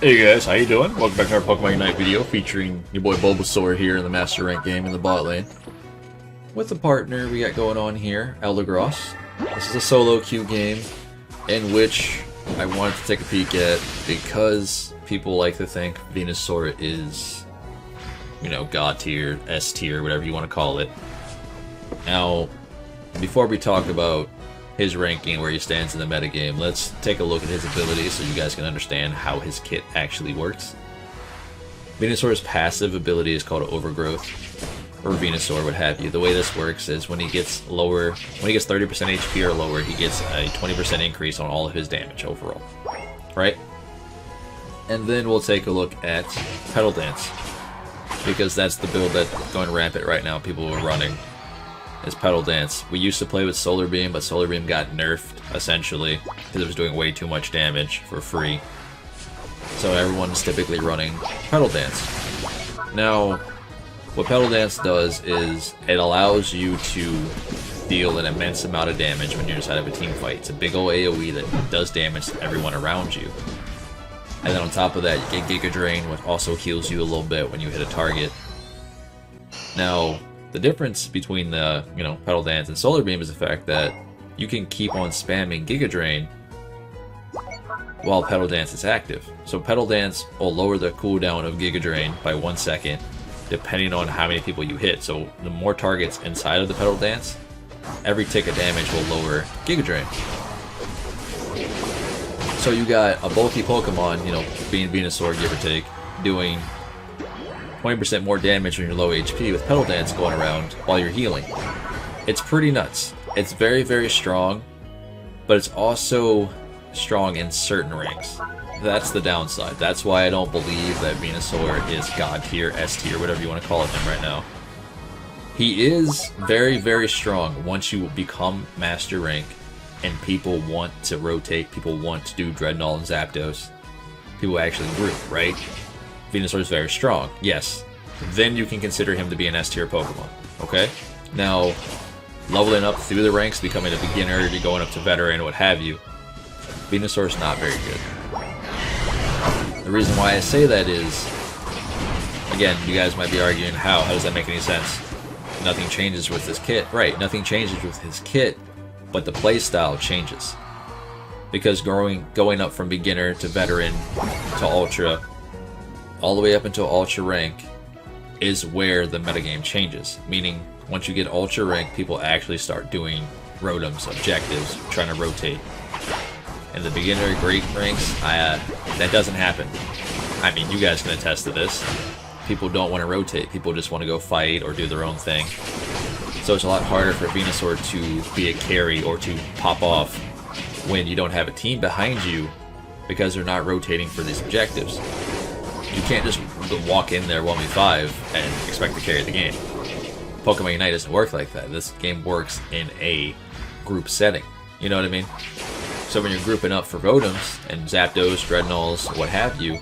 Hey guys, how you doing? Welcome back to our Pokemon Unite video featuring your boy Bulbasaur here in the Master Rank game in the bot lane. With the partner we got going on here, Eldergross. This is a solo queue game in which I wanted to take a peek at because people like to think Venusaur is, you know, God tier, S tier, whatever you want to call it. Now, before we talk about his ranking, where he stands in the metagame, let's take a look at his abilities so you guys can understand how his kit actually works. Venusaur's passive ability is called Overgrowth, or Venusaur, what have you. The way this works is when he gets lower, when he gets 30% HP or lower, he gets a 20% increase on all of his damage overall, right? And then we'll take a look at PETALDANCE, because that's the build that's going rampant right now. People are running is PETALDANCE. We used to play with SOLARBEAM, but SOLARBEAM got nerfed, essentially, because it was doing way too much damage for free. So everyone's typically running PETALDANCE. Now, what PETALDANCE does is it allows you to deal an immense amount of damage when you're inside of a team fight. It's a big ol' AoE that does damage to everyone around you. And then on top of that, you get Giga Drain, which also heals you a little bit when you hit a target. Now, the difference between the, PETALDANCE and SOLARBEAM is the fact that you can keep on spamming Giga Drain while PETALDANCE is active. So PETALDANCE will lower the cooldown of Giga Drain by 1 second, depending on how many people you hit. So the more targets inside of the PETALDANCE, every tick of damage will lower Giga Drain. So you got a bulky Pokemon, being Venusaur, give or take, doing 20% more damage when you're low HP with PETALDANCE going around while you're healing. It's pretty nuts. It's very, very strong, but it's also strong in certain ranks. That's the downside. That's why I don't believe that Venusaur is God tier, S tier, whatever you want to call him right now. He is very, very strong once you become Master Rank and people want to rotate, people want to do Dreadnought and Zapdos. People actually group, right? Venusaur is very strong, yes. Then you can consider him to be an S tier Pokemon, okay? Now, leveling up through the ranks, becoming a beginner, to going up to veteran, what have you, Venusaur is not very good. The reason why I say that is, again, you guys might be arguing, how does that make any sense? Nothing changes with his kit. Right, nothing changes with his kit, but the playstyle changes. Because going up from beginner to veteran to ultra, all the way up until ultra rank, is where the metagame changes. Meaning, once you get ultra rank, people actually start doing Rotoms, objectives, trying to rotate. In the beginner great ranks, that doesn't happen. I mean, you guys can attest to this. People don't want to rotate. People just want to go fight or do their own thing. So it's a lot harder for Venusaur to be a carry or to pop off when you don't have a team behind you because they're not rotating for these objectives. You can't just walk in there 1v5 and expect to carry the game. Pokemon Unite doesn't work like that. This game works in a group setting. You know what I mean? So when you're grouping up for Rotoms and Zapdos, Dreadnoughts, what have you,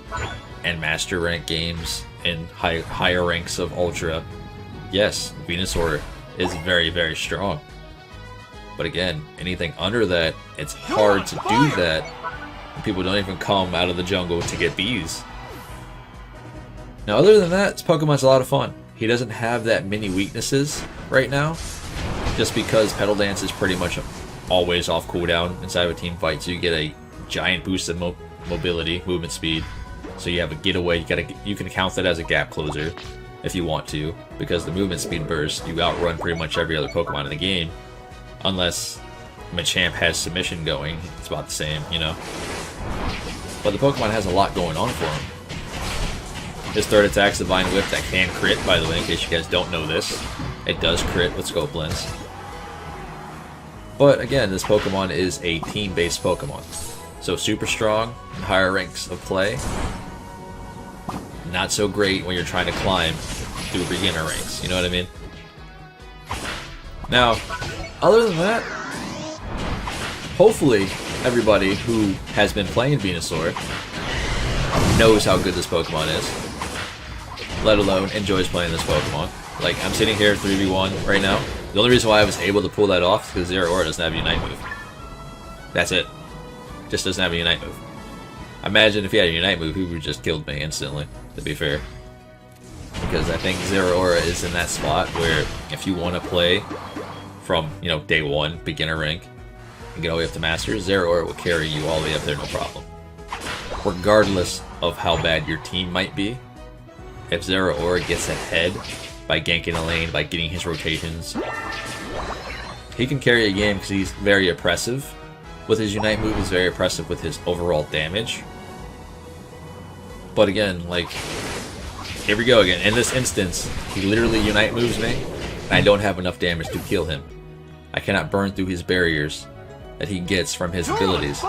and Master Rank games and higher ranks of Ultra, yes, Venusaur is very, very strong. But again, anything under that, it's hard to do that. People don't even come out of the jungle to get bees. Now, other than that, this Pokemon's a lot of fun. He doesn't have that many weaknesses right now, just because PETALDANCE is pretty much always off cooldown inside of a team fight, so you get a giant boost of mobility, movement speed. So you have a getaway, you can count that as a gap closer if you want to, because the movement speed burst, you outrun pretty much every other Pokemon in the game, unless Machamp has submission going. It's about the same, But the Pokemon has a lot going on for him. His third attack's the Vine Whip that can crit, by the way, in case you guys don't know this. It does crit with Scope Lens. But again, this Pokemon is a team-based Pokemon. So super strong in higher ranks of play. Not so great when you're trying to climb through beginner ranks, you know what I mean? Now, other than that, hopefully everybody who has been playing Venusaur knows how good this Pokemon is, let alone enjoys playing this Pokemon. Like, I'm sitting here 3v1 right now. The only reason why I was able to pull that off is because Zeraora doesn't have a Unite move. That's it. Just doesn't have a Unite move. Imagine if he had a Unite move, he would have just killed me instantly, to be fair. Because I think Zeraora is in that spot where if you want to play from, you know, day one, beginner rank, and get all the way up to Masters, Zeraora will carry you all the way up there, no problem. Regardless of how bad your team might be, if Zeraora gets ahead by ganking a lane, by getting his rotations, he can carry a game because he's very oppressive. With his Unite move, he's very oppressive with his overall damage. But again, like, here we go again. In this instance, he literally Unite moves me, and I don't have enough damage to kill him. I cannot burn through his barriers that he gets from his abilities.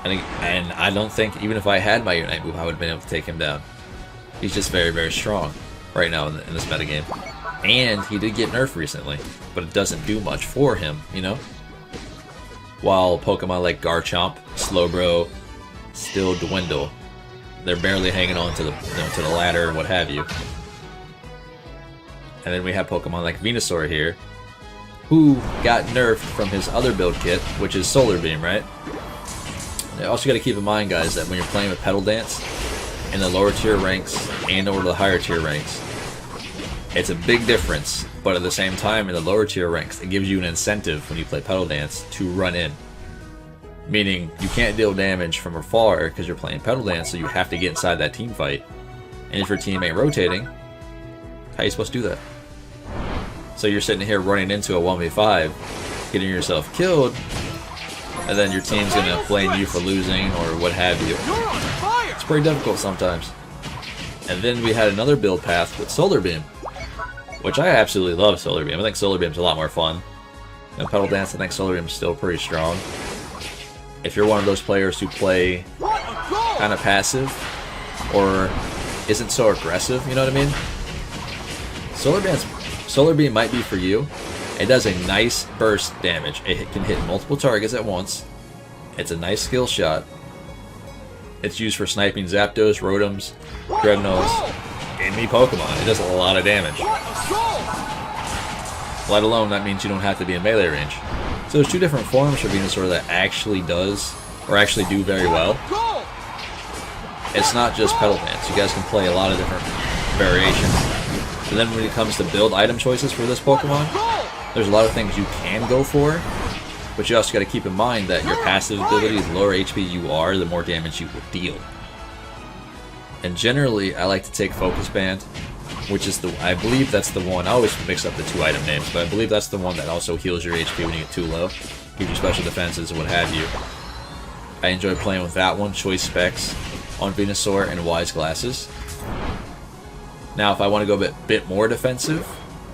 And I don't think, even if I had my Unite move, I would have been able to take him down. He's just very, very strong right now in this metagame. And he did get nerfed recently, but it doesn't do much for him, you know? While Pokemon like Garchomp, Slowbro still dwindle. They're barely hanging on to the, you know, to the ladder or what have you. And then we have Pokemon like Venusaur here, who got nerfed from his other build kit, which is Solar Beam, right? You also got to keep in mind, guys, that when you're playing with Petal Dance in the lower tier ranks and over the higher tier ranks, it's a big difference. But at the same time, in the lower tier ranks, it gives you an incentive when you play Petal Dance to run in. Meaning, you can't deal damage from afar because you're playing Petal Dance, so you have to get inside that team fight. And if your team ain't rotating, how are you supposed to do that? So you're sitting here running into a 1v5, getting yourself killed, and then your team's gonna blame you for losing or what have you. It's pretty difficult sometimes. And then we had another build path with Solar Beam, which I absolutely love Solar Beam. I think Solar Beam's a lot more fun. In Petal Dance, I think Solar Beam's still pretty strong. If you're one of those players who play kind of passive or isn't so aggressive, you know what I mean? Solar Beam might be for you. It does a nice burst damage. It can hit multiple targets at once. It's a nice skill shot. It's used for sniping Zapdos, Rotoms, Dreadnoughts, any Pokemon. It does a lot of damage. Let alone, that means you don't have to be in melee range. So there's two different forms for Venusaur that actually does, or actually do very well. It's not just Petal Dance. You guys can play a lot of different variations. And then when it comes to build item choices for this Pokemon, there's a lot of things you can go for, but you also got to keep in mind that your passive ability, the lower HP you are, the more damage you will deal. And generally, I like to take Focus Band, which is I believe that's the one, I always mix up the two item names, but I believe that's the one that also heals your HP when you get too low, gives you special defenses and what have you. I enjoy playing with that one, Choice Specs, on Venusaur and Wise Glasses. Now, if I want to go a bit more defensive,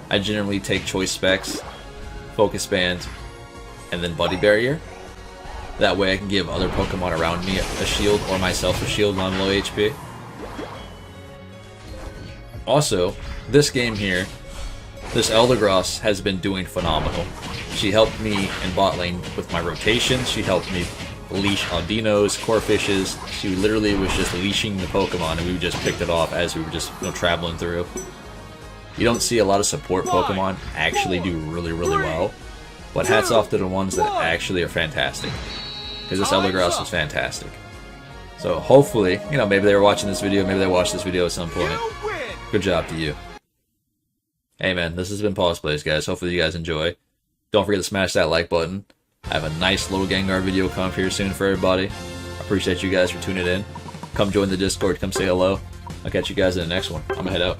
I generally take Choice Specs, Focus Band, and then Buddy Barrier. That way I can give other Pokemon around me a shield, or myself a shield when I'm low HP. Also, this game here, this Eldegoss has been doing phenomenal. She helped me in bot lane with my rotations. She helped me leash Aldinos, Corfishes. She literally was just leashing the Pokemon, and we just picked it off as we were just, you know, traveling through. You don't see a lot of support Pokemon actually do really, really well, but hats off to the ones that actually are fantastic, because this Eldegoss is fantastic. So hopefully, you know, maybe they were watching this video, maybe they watched this video at some point. Good job to you. Hey man, this has been Pawseplays, guys. Hopefully you guys enjoy. Don't forget to smash that like button. I have a nice little Gengar video coming up here soon for everybody. I appreciate you guys for tuning in. Come join the Discord, come say hello. I'll catch you guys in the next one. I'm gonna head out.